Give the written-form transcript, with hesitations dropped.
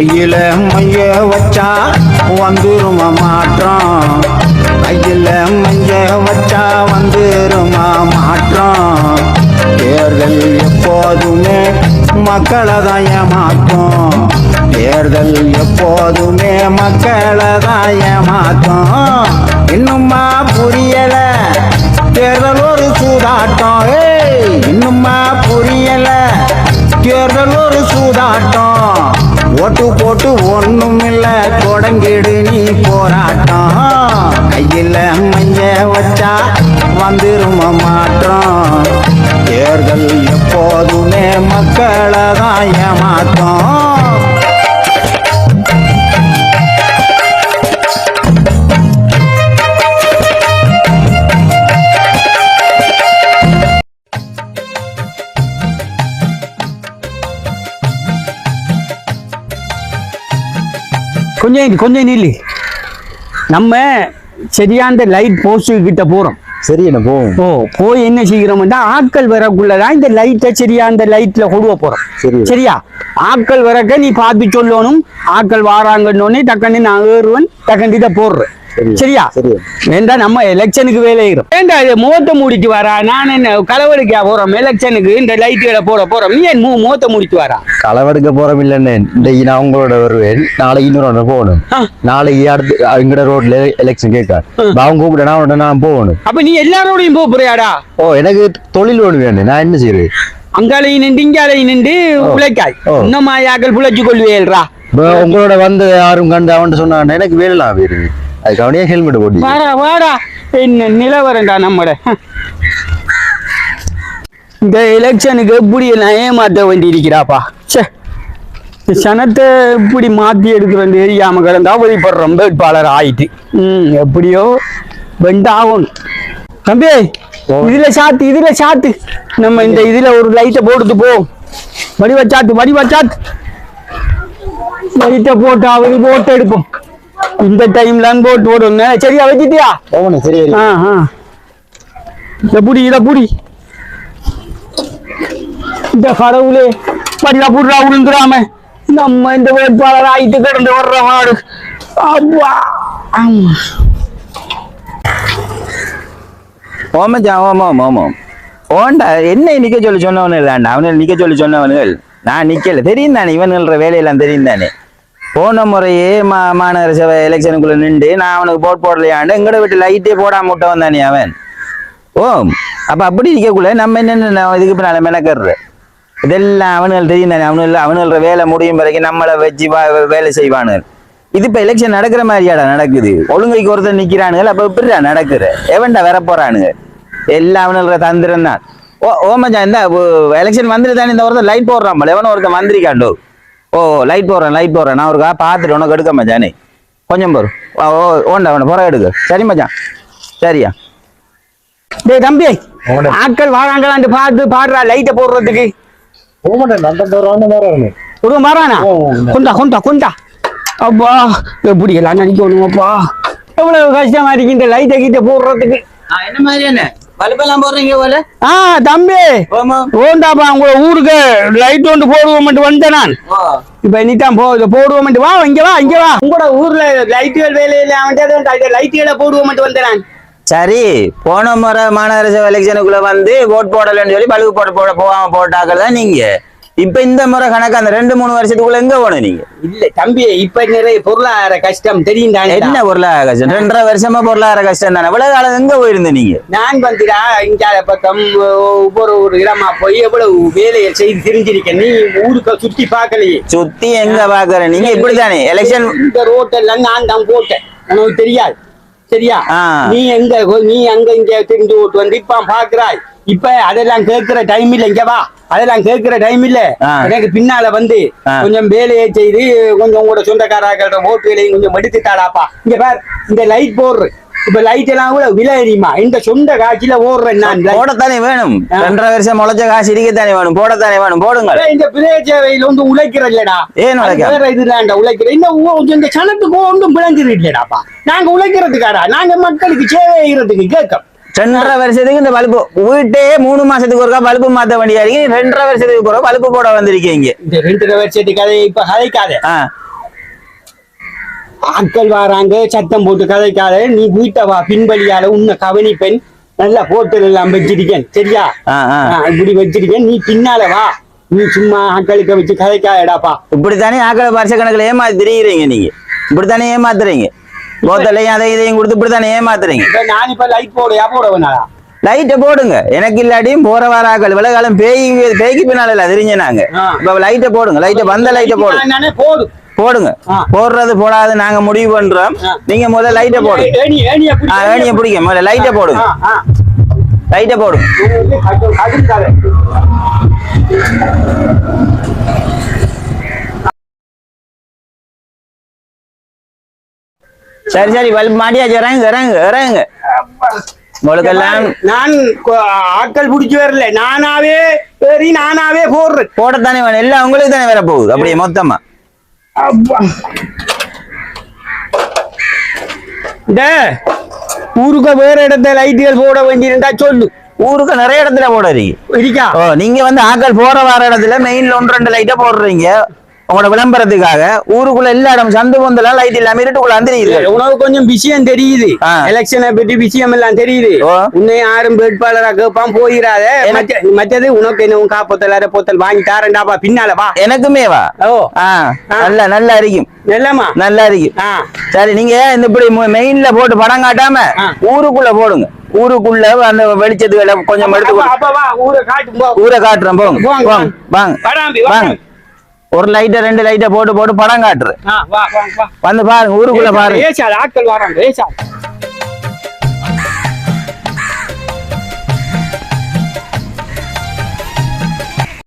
கையில மைய வச்சா வந்துருமா மாற்றம், கையில மைய வச்சா வந்துருமா மாற்றம். தேர்தல் எப்போதுமே மக்களை தான் ஏமாற்றும், தேர்தல் எப்போதுமே மக்களை தான் ஏமாற்றும். இன்னும்மா புரியல தேர்தல் ஒரு சூதாட்டம், இன்னும்மா புரியல தேர்தல் ஒரு சூதாட்டம். ஓட்டு போட்டு ஒண்ணுமில்ல தொடங்கிடு நீ போராட்டம். கையில மைய வச்சா வந்துருமா மாற்றம், தேர்தல் எப்போதுமே மக்களை தான் ஏமாற்றும். கொஞ்சம் நில்லு. நம்ம சரியான லைட் போஸ்ட் கிட்ட போறோம். சரி என்ன போய் என்ன செய்கிறோம்னா ஆட்கள் வரக்குள்ளதான் இந்த லைட்டை சரியா அந்த லைட்ல கொடுவ போறோம். சரியா? ஆட்கள் வரக்க நீ பார்த்து சொல்லணும். ஆட்கள் வாராங்கன்னு டக்குன்னு நான் ஏறுவன், டக்குன்னு இதை போடுறேன். சரியா? வேண்டா நம்ம எலெக்ஷனுக்கு வேலைகிறோம். வேண்டா இது முகத்தை மூடிட்டு வரா. நான் என்ன களவெடுக்க போறோம் எலெக்ஷனுக்கு, இந்த லைட்டுகளை போட போறோம். நீ என் முகத்தை மூடிட்டு வரா? களவெடுக்க போறோம் இல்லன்னு இன்றைக்கு நான் உங்களோட வருவேன். நாளைக்கு இன்னொரு போகணும். நாளைக்கு அடுத்து எங்கட ரோட்ல எலெக்ஷன் கேட்க அவங்க கூப்பிட்டா நான் போகணும். அப்ப நீ எல்லாரோடையும் போறியாடா? எனக்கு தொழில் ஒண்ணு வேணும். நான் என்ன செய்யறது? அங்காலையும் நின்று இங்காலையும் நின்று உழைக்காய். இன்னும் யாக்கள் புழைச்சு கொள்வேல்ரா. உங்களோட வந்து யாரும் கண்டு அவன் சொன்னா எனக்கு வேலாம் வேறு. அதுக்காக ஹெல்மெட் போட்டு வாடா என்ன நிலவரண்டா நம்மட. இந்த எலெக்ஷனுக்கு எப்படி எல்லாம் ஏமாற்ற வேண்டி இருக்கிறாப்பா. சே, சனத்தை இப்படி மாத்தி எடுக்கிறோம் தெரியாம கிடந்தா வழிபடுறோம் வேட்பாளர் ஆயிட்டு. எப்படியோ வெண்டாகணும். தம்பி இதுல சாத்து நம்ம இந்த இதுல ஒரு லைட்டை போட்டுட்டு போ. வடிவச்சாத்து லைட்டை போட்டு அவரு போட்டு எடுப்போம். இந்த டைம்ல போட்டு போடும். சரியா வச்சிட்டியா? இத புடி இந்த கடவுளே படியா புடுறா விழுந்துடாம நம்ம இந்த வேட்பாளர் ஆயிட்டு கிடந்து வர்ற மாடு. அப்பா ஓண்டா என்ன நிக்க சொல்லி சொன்னவனு இல்லாண்டா அவனை நிக்க சொல்லி சொன்னவனுகள் நான் நிக்கல. தெரியும் தானே இவனுன்ற வேலையெல்லாம் தெரியும் தானே. போன முறையே மாநகர சபை எலெக்ஷனுக்குள்ள நின்று நான் அவனுக்கு போட் போடலையாண்டு எங்கட வீட்டு லைட்டே போடாம விட்ட வந்தானே அவன். அப்ப அப்படி இருக்கக்குள்ள நம்ம என்ன இதுக்கு பின்னால மெனக்கடுற இதெல்லாம் அவனுகள் தெரியும் தானே. அவனுன்ற வேலை முடியும் வரைக்கும் நம்மளை வச்சு வேலை செய்வானுகள். இது இப்ப எலெக்ஷன் நடக்கிற மாதிரியாடா நடக்குது. ஒழுங்கைக்கு ஒருத்தர் நிக்கிறானுகள். அப்ப இப்படிடா நடக்குற எவன்டா வர போறானுங்க எல்லாம் அவனுன்ற தந்திரம் தான். மச்சான் இந்த எலெக்ஷன் வந்துட்டு தானே இந்த ஒருத்தர் லைட் போடுறான். எவனோ ஒருத்தர் மந்திரிக்காண்டோ. லைட் போடுறேன் நான் ஒருக்கா பார்த்துட்டு உனக்கு எடுக்க மச்சானே கொஞ்சம் போறோம். ஓண்டா புற எடுக்க. சரி மச்சான் சரியா? டேய் தம்பி ஆட்கள் வாராங்களான்னு பார்த்து பாடுறா லைட்டை போடுறதுக்கு. வரானா? கொண்டா அப்பா எப்படி எல்லாம் நினைக்கணுமாப்பா. எவ்வளவு கஷ்டமா இருக்கு இந்த லைட்டை கிட்ட போடுறதுக்கு. என்ன மாதிரி என்ன பல்பெல்லாம் போடுறீங்க போல? தம்பி ஓண்டாப்பா உங்க ஊருக்கு லைட் ஒன்று போடுவோம் வந்தேன் நான். இப்ப இனிதான் போடுவோம். வா இங்க வா உங்களோட ஊர்ல லைட்டுகள் வேலையில அவன் லைட்டுகளை போடுவோம் வந்தேன் நான். சரி, போன முறை மாநகர சபை எலெக்ஷனுக்குள்ள வந்து ஓட் போடலன்னு சொல்லி பழுகு போடாம போட்டாக்கள் தான் நீங்க. இப்ப இந்த முறை கணக்கு அந்த 2-3 வருஷத்துக்குள்ள எங்க போனோம் நீங்க? இல்ல தம்பி இப்ப நிறைய பொருளாதார கஷ்டம் தெரியும் தானே. என்ன பொருளாதார கஷ்டம்? 2.5 வருஷமா பொருளாதார கஷ்டம் தானே. இவ்வளவு காலம் எங்க போயிருந்த நீங்க? நான் வந்துடா இங்க பக்கம் ஒரு இடமா போய் எவ்வளவு வேலையை செய்து தெரிஞ்சிருக்கேன். நீ ஊருக்கு சுத்தி பாக்கலையே. சுத்தி எங்க பாக்குற நீங்க? இப்படித்தானே எலெக்ஷன் இந்த ரோட்டெல்லாம் நான் தான் போட்டேன். உனக்கு தெரியாது. சரியா? நீ அங்க இங்க தெரிஞ்சு ஓட்டு வந்து இப்ப பாக்குறாய். இப்ப அதெல்லாம் கேட்கிற டைம் இல்ல. இங்க வா, அதெல்லாம் கேட்கிற டைம் இல்ல. எனக்கு பின்னால வந்து கொஞ்சம் வேலையை செய்து கொஞ்சம் உங்களோட சொந்தக்காரர்கள ஓட்டு வேலையும் கொஞ்சம் எடுத்துட்டாடாப்பா. இங்க பார் இந்த லைட் போடுற. இப்ப லைட் எல்லாம் கூட விலை அறியுமா? இந்த சொந்த காட்சியில ஓடுறேன் நான். போடத்தானே வேணும். 2.5 வருஷம் முளைச்ச காசு இருக்கத்தானே வேணும். போடத்தானே வேணும். போடுங்க. இந்த பிரேச்சவையில வந்து உழைக்கிற இல்லடா. ஏன் வேற இதுதான்டா உழைக்கிற. இந்த சனத்துக்கு ஒன்றும் பிழைஞ்சிரு இல்லடாப்பா. நாங்க உழைக்கிறதுக்காரா? நாங்க மக்களுக்கு சேவை செய்யறதுக்கு கேட்க 2.5 வருஷத்துக்கு இந்த பல்பு வீட்டே 3 மாசத்துக்கு ஒருக்கா பல்பு மாத்த வேண்டியா இருக்கு. 2.5 வருஷத்துக்கு போற பல்பு போட வந்திருக்கீங்க. இந்த 2.5 வருஷத்துக்கு அதை இப்ப கதைக்காத. ஆட்கள் வராங்க சத்தம் போட்டு கதைக்காத நீ வீட்டை வா பின்பலியால உன்னை கவனிப்பெண் நல்லா ஹோட்டல் எல்லாம் வச்சிருக்கேன் சரியா இப்படி வச்சிருக்கேன் நீ பின்னால வா நீ சும்மா ஆட்களுக்கு வச்சு கதைக்காதடாப்பா இப்படித்தானே ஆக்களை வருஷ கணக்குல ஏமாத்தி திரியுறீங்க நீங்க இப்படித்தானே ஏமாத்துறீங்க போத்தலையும் அதை இதையும் கொடுத்து இப்படித்தானே ஏமாத்துறீங்க இப்ப நான் இப்ப லைட் போட வேணாடா லைட்டை போடுங்க எனக்கு இல்லாட்டியும் போற வார ஆக்கள் விலகாலம் பேய்க்கு பின்னால இல்ல தெரிஞ்ச நாங்க இப்ப லைட்டை போடுங்க லைட்டை வந்த லைட்டை போடுங்க நானே போடு போடுங்க போடுறது போடாது நாங்க முடிவு பண்றோம் நீங்க முதல்ல லைட்டை போடுங்க ஏணிய பிடிக்க முதல்ல லைட்டை போடுங்க லைட்டை போடுங்க சரி சரி வல் மாட்டியாச்சு இறங்க இறங்க இறங்க உங்களுக்கெல்லாம் நான் ஆட்கள் பிடிச்சி வரல நானாவே சரி நானாவே போடுறேன் போடத்தானே வேணும் எல்லாம் உங்களுக்கு தானே வர போகுது அப்படியே மொத்தமா ஊருக்கு வேற இடத்துல லைட்டுகள் போட வேண்டியிருந்தா சொல்லு ஊருக்கு நிறைய இடத்துல போடுறீங்க இருக்கா நீங்க வந்து ஆக்கள் போற வர இடத்துல மெயின்ல 1-2 லைட்டா போடுறீங்க உங்களோட விளம்பரத்துக்காக ஊருக்குள்ள எல்லா இடம் சந்து பொந்தெல்லாம் லைட் இல்லாம இருட்டுக்குள்ள வந்துருக்குது உனக்கு கொஞ்சம் விஷயம் தெரியுது எலெக்ஷனை பற்றி விஷயம் எல்லாம் தெரியுது உன்னை யாரும் வேட்பாளரா கேட்பான் போயிடாத மற்றது உனக்கு என்ன காப்பத்தல் போத்தல் வாங்கி தாரண்டாப்பா பின்னால வா எனக்குமே வா நல்லா நல்லா இருக்கும் நல்லமா நல்லா இருக்கும் சரி நீங்க இந்த இப்படி மெயின்ல போட்டு படம் காட்டாம ஊருக்குள்ள போடுங்க ஊருக்குள்ள அந்த வெளிச்சத்துகளை கொஞ்சம் எடுத்து ஊரை காட்டுறேன் போங்க வாங்க வாங்க ஒரு லைட்டை 2 லைட்டை போட்டு படம் காட்டுறேன் வந்து பாருங்க ஊருக்குள்ள பாருங்க ஆட்கள் வராங்க